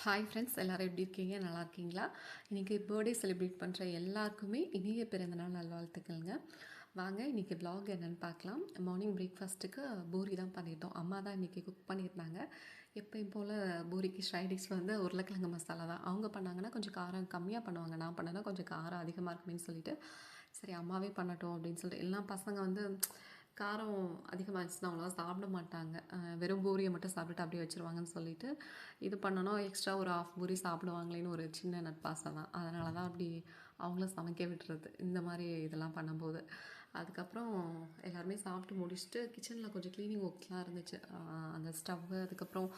Hi friends, எல்லோரும் எப்படி இருக்கீங்க? நல்லா இருக்கீங்களா? இன்றைக்கி பர்த்டே செலிப்ரேட் பண்ணுற எல்லாருக்குமே இனிய பிறந்தநாள் நல்வாழ்த்துக்கள்ங்க. வாங்க இன்றைக்கி vlog என்னென்னு பார்க்கலாம். மார்னிங் பிரேக்ஃபாஸ்ட்டுக்கு பூரி தான் பண்ணியிருந்தோம். அம்மா தான் இன்றைக்கி குக் பண்ணியிருந்தாங்க. எப்பயும் போல் பூரிக்கு ஸ்ரைடிஷ் வந்து உருளைக்கிழங்கு மசாலா தான். அவங்க பண்ணாங்கன்னா கொஞ்சம் காரம் கம்மியாக பண்ணுவாங்க. நான் பண்ணேன்னா கொஞ்சம் காரம் அதிகமாக இருக்குமேன்னு சொல்லிட்டு, சரி அம்மாவே பண்ணட்டும் அப்படின்னு சொல்லிட்டு, எல்லா பசங்க வந்து காரம் அதிகமாகிடுச்சுன்னா அவ்வளோவா சாப்பிட மாட்டாங்க. வெறும் பூரியை மட்டும் சாப்பிட்டுட்டு அப்படியே வச்சுருவாங்கன்னு சொல்லிட்டு, இது பண்ணணும் எக்ஸ்ட்ரா ஒரு ஆஃப் பூரி சாப்பிடுவாங்களேன்னு ஒரு சின்ன நட்பாசை தான். அதனால தான் அப்படி அவங்கள சமைக்க விட்டுறது இந்த மாதிரி இதெல்லாம் பண்ணும்போது. அதுக்கப்புறம் எல்லாருமே சாப்பிட்டு முடிச்சுட்டு கிச்சனில் கொஞ்சம் க்ளீனிங் ஒர்க்லாம் இருந்துச்சு. அந்த ஸ்டவ்வு, அதுக்கப்புறம்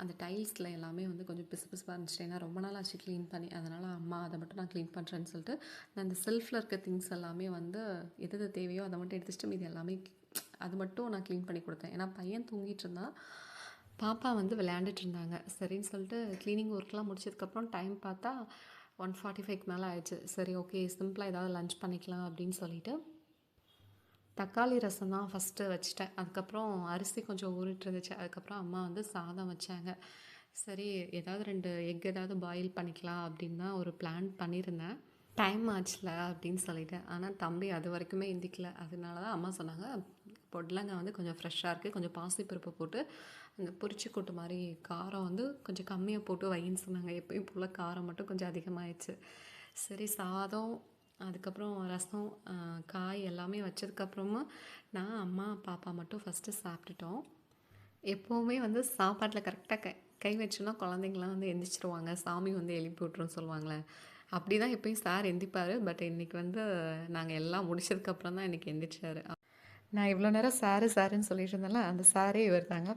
அந்த டைல்ஸில் எல்லாமே வந்து கொஞ்சம் பிசுபிசுப்பாக இருந்துச்சு. ஏன்னா ரொம்ப நாள் ஆச்சு க்ளீன் பண்ணி. அதனால் அம்மா அதை மட்டும் நான் க்ளீன் பண்ணுறேன்னு சொல்லிட்டு, நான் இந்த செல்ஃபில் இருக்க திங்ஸ் எல்லாமே வந்து எது எது தேவையோ அதை மட்டும் எடுத்து வச்சுட்டு மீதி எல்லாமே அது மட்டும் நான் க்ளீன் பண்ணி கொடுத்தேன். ஏன்னா பையன் தூங்கிட்டு இருந்தான், பாப்பா வந்து விளையாண்டுட்டு இருந்தாங்க. சரின்னு சொல்லிட்டு க்ளீனிங் ஒர்க்லாம் முடிச்சதுக்கப்புறம் டைம் பார்த்தா 1:45க்கு மேலே ஆயிடுச்சு. சரி ஓகே, சிம்பிளாக ஏதாவது லன்ச் பண்ணிக்கலாம் அப்படின்னு சொல்லிட்டு தக்காளி ரசம் தான் ஃபஸ்ட்டு வச்சுட்டேன். அதுக்கப்புறம் அரிசி கொஞ்சம் ஊறிட்டு இருந்துச்சு. அதுக்கப்புறம் அம்மா வந்து சாதம் வச்சாங்க. சரி ஏதாவது 2 எக் ஏதாவது பாயில் பண்ணிக்கலாம் அப்படின்னு தான் ஒரு பிளான் பண்ணியிருந்தேன். டைம் ஆச்சுல அப்படின்னு சொல்லிட்டு. ஆனால் தம்பி அது வரைக்குமே எந்திக்கல. அதனால தான் அம்மா சொன்னாங்க, பொடலங்காய் வந்து கொஞ்சம் ஃப்ரெஷ்ஷாக இருக்குது, கொஞ்சம் பாசிப்பருப்பு போட்டு அந்த பொரிச்சு கூட்டு மாதிரி காரம் வந்து கொஞ்சம் கம்மியாக போட்டு வைன்னு சொன்னாங்க. எப்பயும் போல் காரம் மட்டும் கொஞ்சம் அதிகமாகிடுச்சு. சரி சாதம், அதுக்கப்புறம் ரசம், காய் எல்லாமே வச்சதுக்கப்புறமா நான் அம்மா பாப்பா மட்டும் ஃபஸ்ட்டு சாப்பிட்டுட்டோம். எப்போவுமே வந்து சாப்பாட்டில் கரெக்டாக கை வச்சோன்னா குழந்தைங்களாம் வந்து எந்திரிச்சிருவாங்க, சாமி வந்து எழுப்பி விட்ருன்னு சொல்லுவாங்களே, அப்படி தான் எப்பயும் சார் எந்திரிப்பார். பட் இன்றைக்கி வந்து நாங்கள் எல்லாம் முடிச்சதுக்கப்புறம் தான் இன்றைக்கி எந்திரிச்சார். நான் இவ்வளோ நேரம் சாருன்னு சொல்லிட்டு இருந்தேன்ல, அந்த சாரே இவர் தாங்க.